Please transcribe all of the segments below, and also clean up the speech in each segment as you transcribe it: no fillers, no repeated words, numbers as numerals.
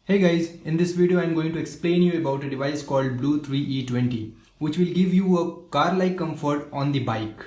Hey guys, in this video I am going to explain you about a device called BLU3 E20 which will give you a car-like comfort on the bike.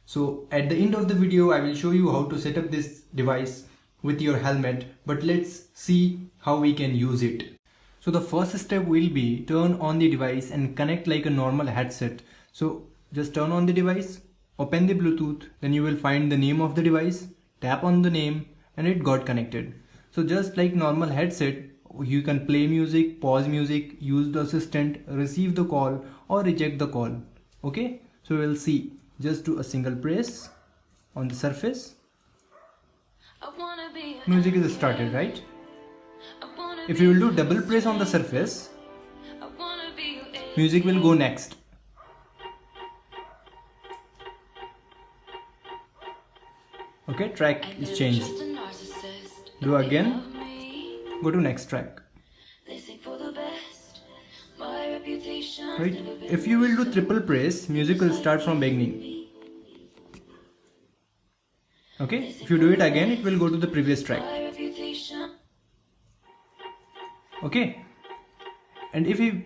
So at the end of the video I will show you how to set up this device with your helmet, but let's see how we can use it. So the first step will be turn on the device and connect like a normal headset. So just turn on the device, open the Bluetooth, then you will find the name of the device, tap on the name and it got connected. So just like normal headset, you can play music, pause music, use the assistant, receive the call or reject the call. Okay, so we'll see. Just do a single press on the surface. Music is started, right? If you will do double press on the surface, music will go next. Okay, track is changed. Do again. Go to next track. Right? If you will do triple press, music will start from beginning. Okay? If you do it again, it will go to the previous track. Okay? And if we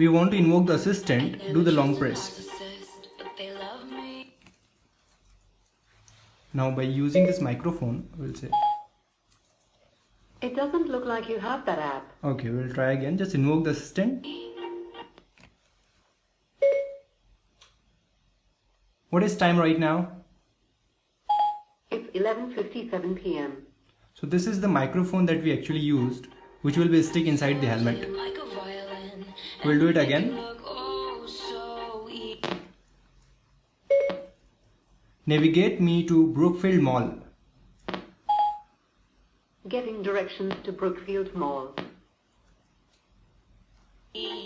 want to invoke the assistant, do the long press. Now by using this microphone, we'll say. It doesn't look like you have that app. Okay, we'll try again. Just invoke the assistant. What is time right now? It's 11:57 p.m. So this is the microphone that we actually used, which will be stick inside the helmet. We'll do it again. Navigate me to Brookfield Mall. Getting directions to Brookfield Mall.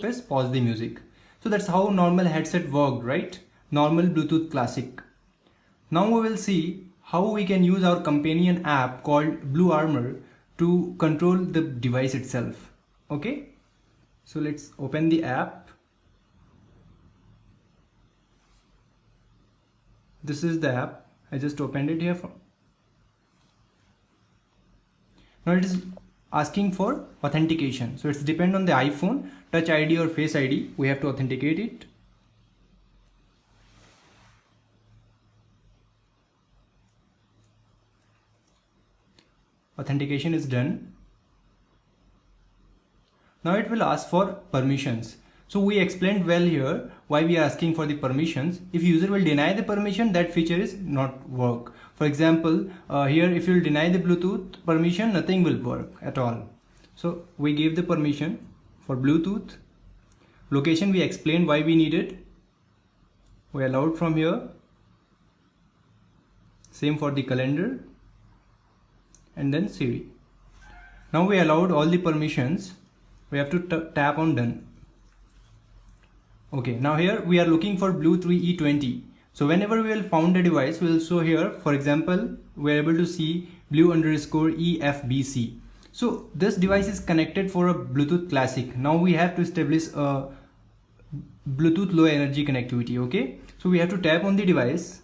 Press pause the music. So that's how normal headset worked, right? Normal Bluetooth classic. Now we will see how we can use our companion app called BluArmor to control the device itself. Okay? So let's open the app. This is the app. I just opened it here. Now it is asking for authentication. So it's depend on the iPhone, Touch ID or Face ID. We have to authenticate it. Authentication is done. Now it will ask for permissions. So we explained well here why we are asking for the permissions. If user will deny the permission, that feature is not work. For example, here if you will deny the Bluetooth permission, nothing will work at all. So we gave the permission for Bluetooth. Location we explained why we need it. We allowed from here. Same for the calendar. And then Siri. Now we allowed all the permissions. We have to tap on done. Okay, now here we are looking for BLU3 E20. So whenever we will found a device, we will show here, for example, we are able to see BLU_EFBC. So this device is connected for a Bluetooth Classic. Now we have to establish a Bluetooth low energy connectivity. Okay, so we have to tap on the device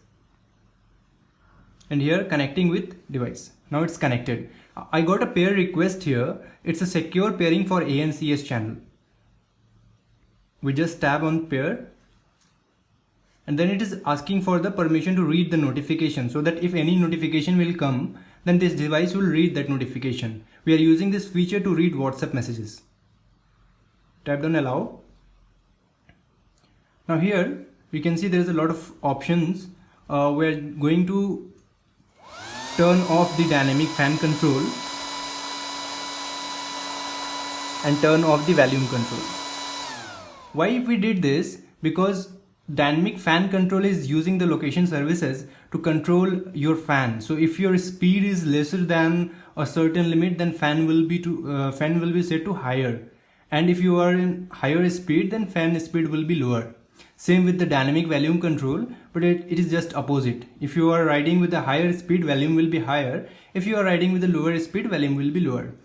and here connecting with device. Now it's connected. I got a pair request here. It's a secure pairing for ANCS channel. We just tap on pair and then it is asking for the permission to read the notification, so that if any notification will come, then this device will read that notification. We are using this feature to read WhatsApp messages. Tap on allow. Now here we can see there is a lot of options. We are going to turn off the dynamic fan control and turn off the volume control. Why we did this? Because dynamic fan control is using the location services to control your fan. So if your speed is lesser than a certain limit, then fan will be set to higher. And if you are in higher speed, then fan speed will be lower. Same with the dynamic volume control, but it is just opposite. If you are riding with a higher speed, volume will be higher. If you are riding with a lower speed, volume will be lower.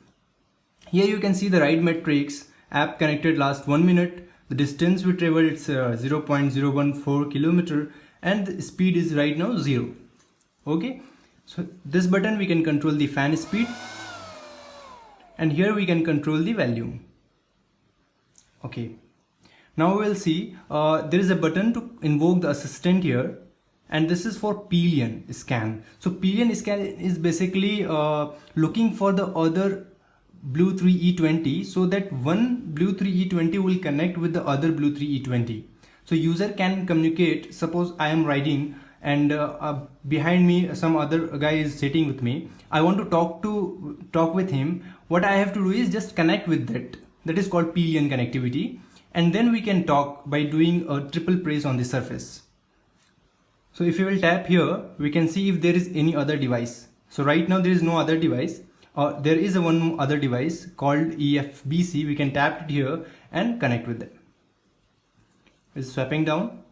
Here you can see the ride metrics. App connected last 1 minute. The distance we traveled, it's 0.014 kilometer and the speed is right now 0. Okay, so this button we can control the fan speed and here we can control the value. Okay, now we will see there is a button to invoke the assistant here, and this is for pillion scan. So pillion scan is basically looking for the other BLU3 E20, so that one BLU3 E20 will connect with the other BLU3 E20. So user can communicate. Suppose I am riding and behind me some other guy is sitting with me. I want to talk with him. What I have to do is just connect with that. That is called pillion connectivity, and then we can talk by doing a triple press on the surface. So if you will tap here, we can see if there is any other device. So right now there is no other device. There is one other device called EFBC. We can tap it here and connect with it. It's swapping down.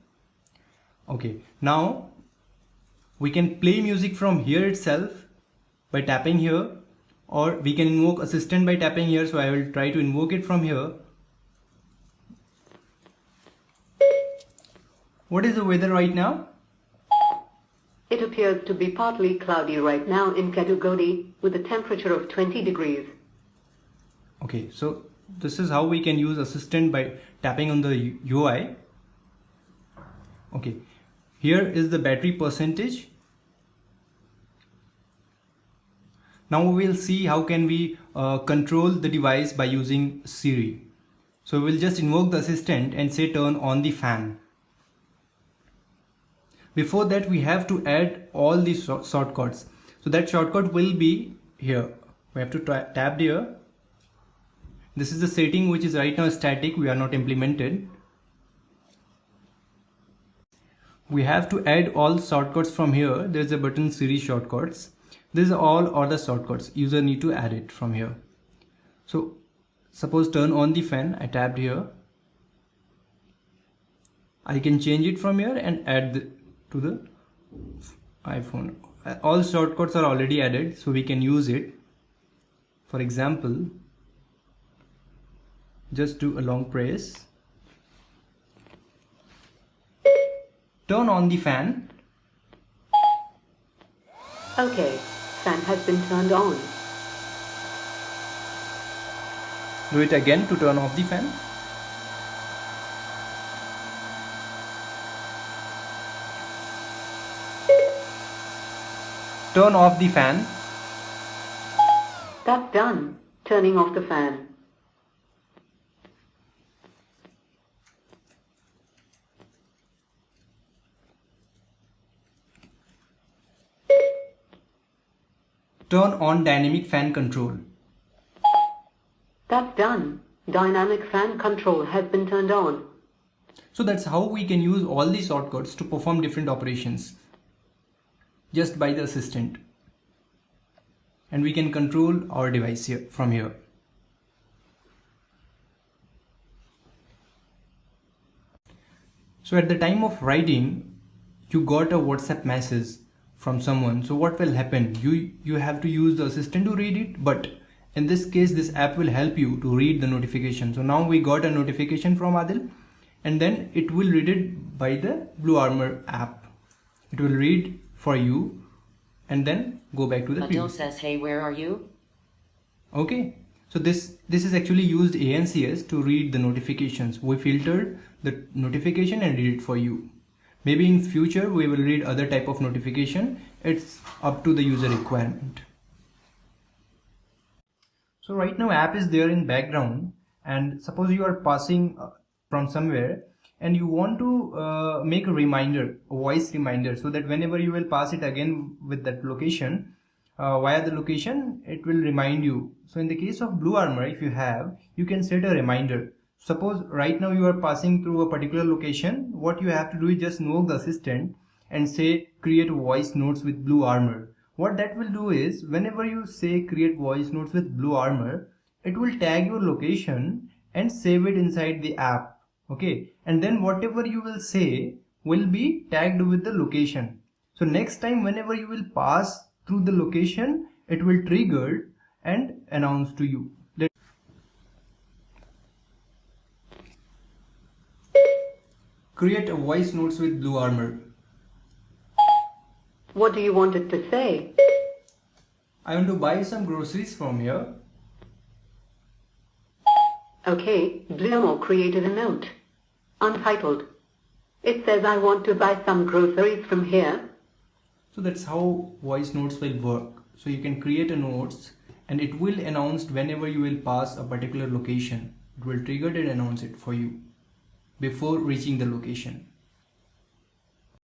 Okay, now we can play music from here itself by tapping here, or we can invoke assistant by tapping here. So I will try to invoke it from here. What is the weather right now? It appears to be partly cloudy right now in Kadugodi with a temperature of 20 degrees. Okay, so this is how we can use assistant by tapping on the UI. Okay, here is the battery percentage. Now we will see how can we control the device by using Siri. So we will just invoke the assistant and say turn on the fan. Before that we have to add all these shortcuts. So that shortcut will be here. We have to tap here. This is the setting which is right now static. We are not implemented. We have to add all shortcuts from here. There is a button Siri Shortcuts. These are all other shortcuts. User need to add it from here. So suppose turn on the fan. I tapped here. I can change it from here and add to the iPhone. All shortcuts are already added, so we can use it. For example, just do a long press. Turn on the fan. Okay, fan has been turned on. Do it again to turn off the fan. Turn off the fan. That's done. Turning off the fan. Turn on dynamic fan control. That's done. Dynamic fan control has been turned on. So that's how we can use all these shortcuts to perform different operations just by the assistant, and we can control our device here from here. So at the time of writing, you got a WhatsApp message from someone. So what will happen? You have to use the assistant to read it, but in this case this app will help you to read the notification. So now we got a notification from Adil, and then it will read it by the BluArmor app. It will read for you and then go back to the Adil says, hey, where are you? Okay, so this is actually used ANCS to read the notifications. We filtered the notification and read it for you. Maybe in future we will read other type of notification. It's up to the user requirement. So right now app is there in background, and suppose you are passing from somewhere and you want to make a reminder, a voice reminder, so that whenever you will pass it again with that location, via the location, it will remind you. So in the case of BluArmor, if you have, you can set a reminder. Suppose right now you are passing through a particular location, what you have to do is just invoke the assistant and say create voice notes with BluArmor. What that will do is, whenever you say create voice notes with BluArmor, it will tag your location and save it inside the app. Okay, and then whatever you will say will be tagged with the location. So next time whenever you will pass through the location, it will trigger and announce to you. Create a voice notes with BluArmor. What do you want it to say? I want to buy some groceries from here. Okay, BluArmor created a note. Untitled. It says I want to buy some groceries from here. So that's how voice notes will work. So you can create a notes and it will announce whenever you will pass a particular location. It will trigger it and announce it for you before reaching the location.